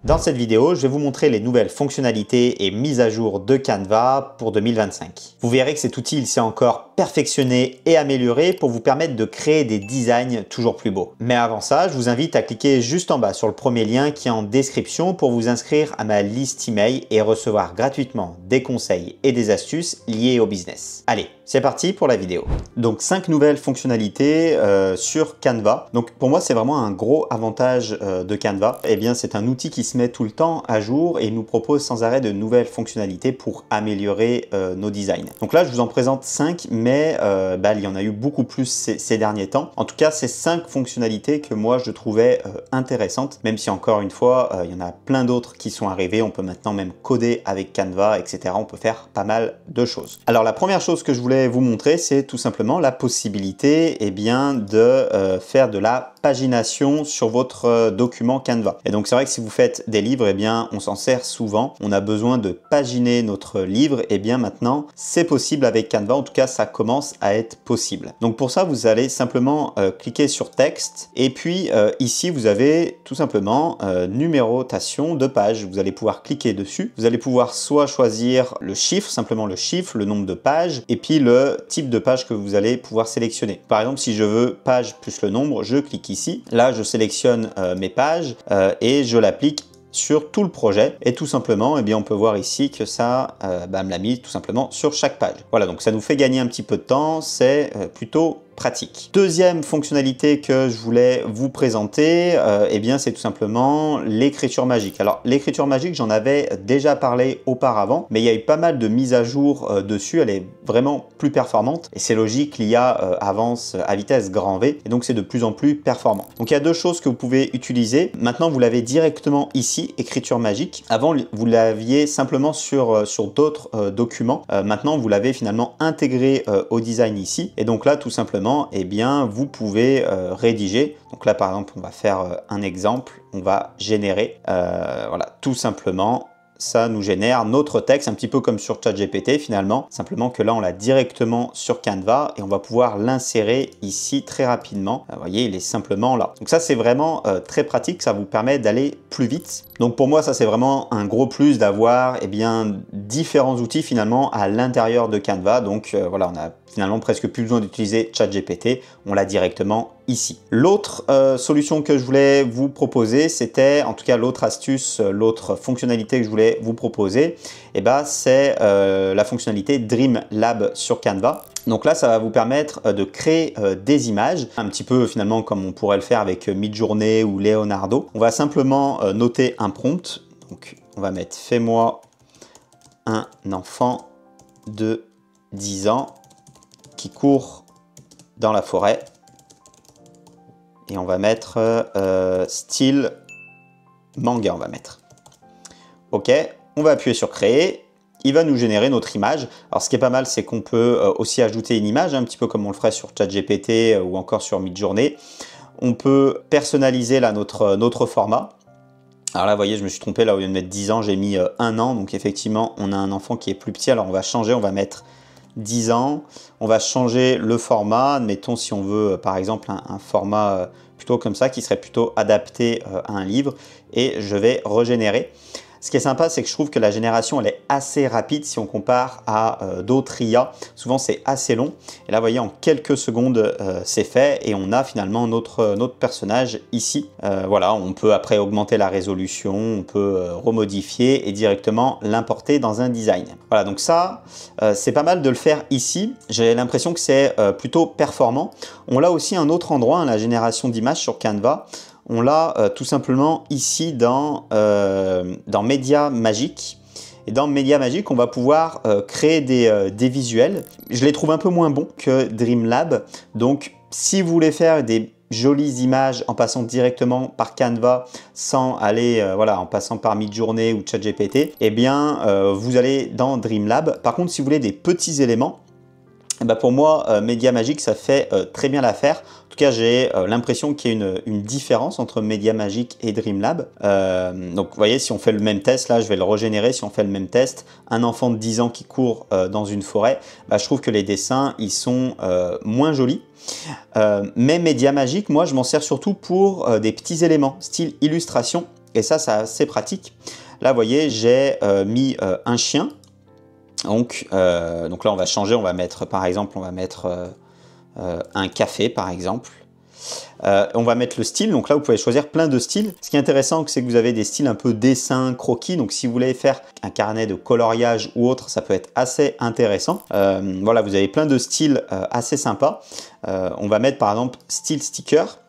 Dans cette vidéo, je vais vous montrer les nouvelles fonctionnalités et mises à jour de Canva pour 2025. Vous verrez que cet outil s'est encore perfectionné et amélioré pour vous permettre de créer des designs toujours plus beaux. Mais avant ça, je vous invite à cliquer juste en bas sur le premier lien qui est en description pour vous inscrire à ma liste email et recevoir gratuitement des conseils et des astuces liées au business. Allez, c'est parti pour la vidéo. Donc 5 nouvelles fonctionnalités sur Canva. Donc pour moi, c'est vraiment un gros avantage de Canva. Eh bien, c'est un outil qui se met tout le temps à jour et nous propose sans arrêt de nouvelles fonctionnalités pour améliorer nos designs. Donc là, je vous en présente 5, mais il y en a eu beaucoup plus ces derniers temps. En tout cas, c'est 5 fonctionnalités que moi, je trouvais intéressantes, même si encore une fois, il y en a plein d'autres qui sont arrivés. On peut maintenant même coder avec Canva, etc. On peut faire pas mal de choses. Alors, la première chose que je voulais vous montrer, c'est tout simplement la possibilité de faire de la pagination sur votre document Canva. Et donc, c'est vrai que si vous faites des livres, on s'en sert souvent. On a besoin de paginer notre livre. Et bien maintenant, c'est possible avec Canva. En tout cas, ça commence à être possible. Donc pour ça, vous allez simplement cliquer sur texte. Et puis ici, vous avez tout simplement numérotation de page. Vous allez pouvoir cliquer dessus. Vous allez pouvoir soit choisir le chiffre, simplement le chiffre, le nombre de pages, et puis le type de page que vous allez pouvoir sélectionner. Par exemple, si je veux page plus le nombre, je clique ici. Là, je sélectionne mes pages et je l'applique sur tout le projet et tout simplement on peut voir ici que ça me l'a mis tout simplement sur chaque page. Voilà, donc ça nous fait gagner un petit peu de temps, c'est plutôt pratique. Deuxième fonctionnalité que je voulais vous présenter, c'est tout simplement l'écriture magique. Alors l'écriture magique, j'en avais déjà parlé auparavant, mais il y a eu pas mal de mises à jour dessus. Elle est vraiment plus performante et c'est logique, l'IA avance à vitesse grand V et donc c'est de plus en plus performant. Donc il y a deux choses que vous pouvez utiliser. Maintenant vous l'avez directement ici, écriture magique. Avant vous l'aviez simplement sur d'autres documents. Maintenant vous l'avez finalement intégré au design ici et donc là tout simplement vous pouvez rédiger. Donc là, par exemple, on va faire un exemple. On va générer, voilà, tout simplement, ça nous génère notre texte, un petit peu comme sur ChatGPT finalement. Simplement que là, on l'a directement sur Canva et on va pouvoir l'insérer ici très rapidement. Vous voyez, il est simplement là. Donc ça, c'est vraiment très pratique. Ça vous permet d'aller plus vite. Donc pour moi, ça, c'est vraiment un gros plus d'avoir différents outils finalement à l'intérieur de Canva. Donc voilà, on a finalement presque plus besoin d'utiliser ChatGPT. On l'a directement ici. L'autre solution que je voulais vous proposer, c'était en tout cas l'autre astuce, l'autre fonctionnalité que je voulais vous proposer, c'est la fonctionnalité Dream Lab sur Canva. Donc là, ça va vous permettre de créer des images, un petit peu finalement comme on pourrait le faire avec Midjourney ou Leonardo. On va simplement noter un prompt. Donc on va mettre « Fais-moi un enfant de 10 ans qui court dans la forêt ». Et on va mettre style manga, on va mettre. OK, on va appuyer sur créer. Il va nous générer notre image. Alors ce qui est pas mal, c'est qu'on peut aussi ajouter une image, un petit peu comme on le ferait sur ChatGPT ou encore sur Midjourney. On peut personnaliser là notre format. Alors là, vous voyez, je me suis trompé, là au lieu de mettre 10 ans, j'ai mis 1 an. Donc effectivement, on a un enfant qui est plus petit. Alors on va changer, on va mettre 10 ans. On va changer le format. Admettons si on veut par exemple un format plutôt comme ça, qui serait plutôt adapté à un livre. Et je vais régénérer. Ce qui est sympa, c'est que je trouve que la génération, elle est assez rapide si on compare à d'autres IA. Souvent, c'est assez long. Et là, vous voyez, en quelques secondes, c'est fait. Et on a finalement notre personnage ici. Voilà, on peut après augmenter la résolution, on peut remodifier et directement l'importer dans un design. Voilà, donc ça, c'est pas mal de le faire ici. J'ai l'impression que c'est plutôt performant. On l'a aussi à un autre endroit, la génération d'images sur Canva. On l'a tout simplement ici dans Média Magique. Et dans Média Magique, on va pouvoir créer des visuels. Je les trouve un peu moins bons que Dream Lab. Donc, si vous voulez faire des jolies images en passant directement par Canva sans aller en passant par Midjourney ou ChatGPT, vous allez dans Dream Lab. Par contre, si vous voulez des petits éléments, pour moi, Média Magique, ça fait très bien l'affaire. En tout cas, j'ai l'impression qu'il y a une différence entre Média Magique et Dream Lab. Donc, vous voyez, si on fait le même test, là, je vais le régénérer. Si on fait le même test, un enfant de 10 ans qui court dans une forêt, je trouve que les dessins, ils sont moins jolis. Mais Média Magique, moi, je m'en sers surtout pour des petits éléments, style illustration. et ça c'est assez pratique. Là vous voyez j'ai mis un chien, donc là on va changer, on va mettre par exemple, on va mettre un café par exemple. On va mettre le style, donc là vous pouvez choisir plein de styles. Ce qui est intéressant, c'est que vous avez des styles un peu dessin, croquis, donc si vous voulez faire un carnet de coloriage ou autre, ça peut être assez intéressant. Voilà, vous avez plein de styles assez sympas. On va mettre par exemple style sticker.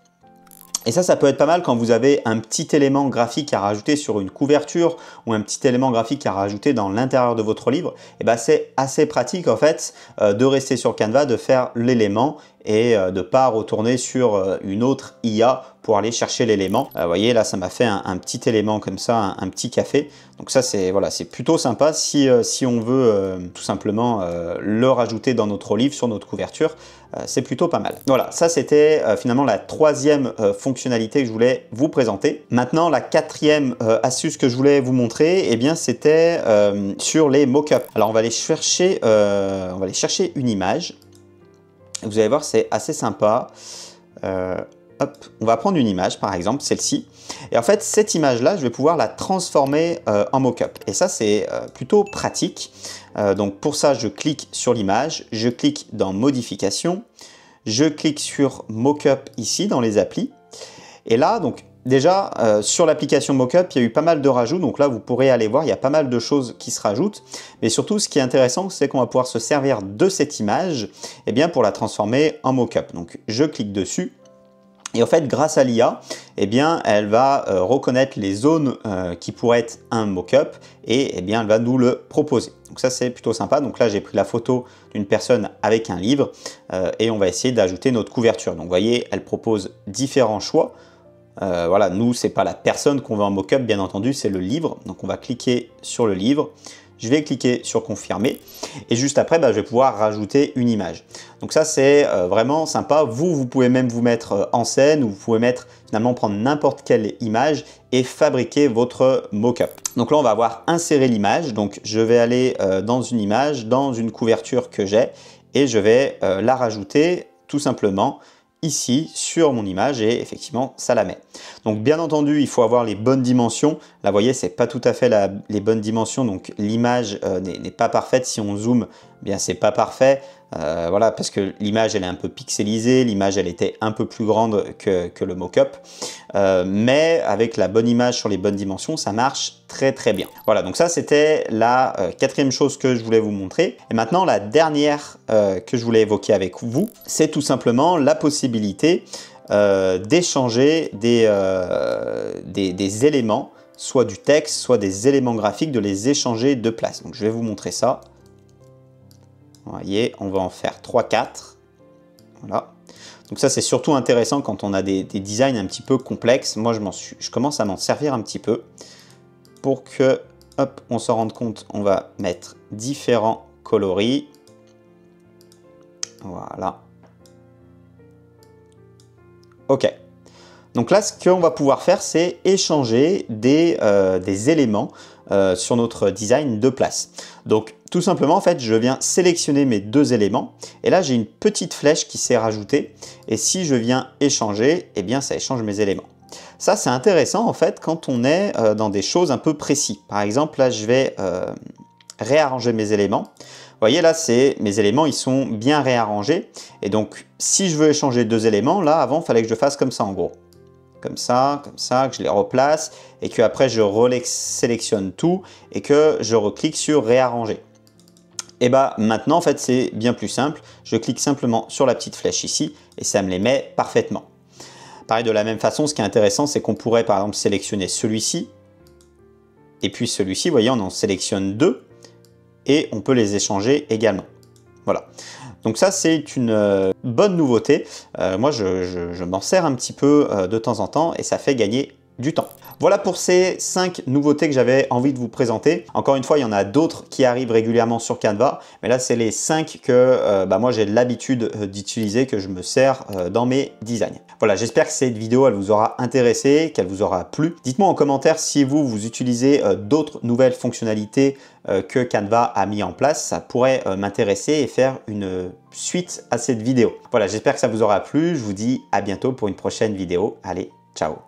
Et ça peut être pas mal quand vous avez un petit élément graphique à rajouter sur une couverture ou un petit élément graphique à rajouter dans l'intérieur de votre livre. Et ben c'est assez pratique en fait de rester sur Canva, de faire l'élément et de ne pas retourner sur une autre IA pour aller chercher l'élément. Vous voyez là ça m'a fait un petit élément comme ça, un petit café. Donc ça c'est voilà, c'est plutôt sympa si on veut tout simplement le rajouter dans notre livre, sur notre couverture. C'est plutôt pas mal. Voilà, ça c'était finalement la troisième fonctionnalité que je voulais vous présenter. Maintenant la quatrième astuce que je voulais vous montrer, eh bien c'était sur les mock-ups. Alors on va aller chercher une image. Vous allez voir, c'est assez sympa. Hop, on va prendre une image, par exemple, celle-ci. Et en fait, cette image-là, je vais pouvoir la transformer en mock-up. Et ça, c'est plutôt pratique. Donc pour ça, je clique sur l'image, je clique dans Modifications, je clique sur Mock-up ici, dans les applis. Et là, donc déjà, sur l'application Mockup, il y a eu pas mal de rajouts. Donc là, vous pourrez aller voir, il y a pas mal de choses qui se rajoutent. Mais surtout, ce qui est intéressant, c'est qu'on va pouvoir se servir de cette image eh bien, pour la transformer en Mockup. Donc, je clique dessus. Et en fait, grâce à l'IA, eh bien, elle va reconnaître les zones qui pourraient être un mock-up et eh bien, elle va nous le proposer. Donc ça, c'est plutôt sympa. Donc là, j'ai pris la photo d'une personne avec un livre et on va essayer d'ajouter notre couverture. Donc vous voyez, elle propose différents choix. Voilà, nous, c'est pas la personne qu'on veut en mock-up, bien entendu, c'est le livre. Donc on va cliquer sur le livre. Je vais cliquer sur confirmer et juste après, je vais pouvoir rajouter une image. Donc ça, c'est vraiment sympa. Vous pouvez même vous mettre en scène ou vous pouvez finalement prendre n'importe quelle image et fabriquer votre mock-up. Donc là, on va avoir inséré l'image. Donc je vais aller dans une image, dans une couverture que j'ai et je vais la rajouter tout simplement ici sur mon image et effectivement ça la met. Donc bien entendu il faut avoir les bonnes dimensions. Là vous voyez c'est pas tout à fait les bonnes dimensions, donc l'image n'est pas parfaite. Si on zoome, bien c'est pas parfait. Voilà, parce que l'image elle est un peu pixelisée, l'image elle était un peu plus grande que le mock-up, mais avec la bonne image sur les bonnes dimensions ça marche très très bien. Voilà, donc ça c'était la quatrième chose que je voulais vous montrer. Et maintenant la dernière que je voulais évoquer avec vous, c'est tout simplement la possibilité d'échanger des éléments, soit du texte, soit des éléments graphiques, de les échanger de place. Donc je vais vous montrer ça. Vous voyez, on va en faire 3-4. Voilà. Donc ça, c'est surtout intéressant quand on a des designs un petit peu complexes. Moi, je commence à m'en servir un petit peu pour que, hop, on se rende compte. On va mettre différents coloris. Voilà. OK. Donc là, ce qu'on va pouvoir faire, c'est échanger des éléments sur notre design de place. Donc tout simplement, en fait, je viens sélectionner mes deux éléments et là, j'ai une petite flèche qui s'est rajoutée et si je viens échanger, eh bien, ça échange mes éléments. Ça, c'est intéressant, en fait, quand on est dans des choses un peu précises. Par exemple, là, je vais réarranger mes éléments. Vous voyez, là, mes éléments, ils sont bien réarrangés. Et donc, si je veux échanger deux éléments, là, avant, il fallait que je fasse comme ça, en gros. Comme ça, que je les replace et que après je sélectionne tout et que je reclique sur réarranger. Et maintenant en fait c'est bien plus simple, je clique simplement sur la petite flèche ici et ça me les met parfaitement. Pareil, de la même façon, ce qui est intéressant, c'est qu'on pourrait par exemple sélectionner celui-ci et puis celui-ci, vous voyez, on en sélectionne deux et on peut les échanger également. Voilà. Donc ça, c'est une bonne nouveauté. Moi, je m'en sers un petit peu de temps en temps et ça fait gagner du temps. Voilà pour ces 5 nouveautés que j'avais envie de vous présenter. Encore une fois, il y en a d'autres qui arrivent régulièrement sur Canva, mais là, c'est les 5 que moi, j'ai l'habitude d'utiliser, que je me sers dans mes designs. Voilà, j'espère que cette vidéo, elle vous aura intéressé, qu'elle vous aura plu. Dites-moi en commentaire si vous utilisez d'autres nouvelles fonctionnalités que Canva a mis en place. Ça pourrait m'intéresser et faire une suite à cette vidéo. Voilà, j'espère que ça vous aura plu. Je vous dis à bientôt pour une prochaine vidéo. Allez, ciao!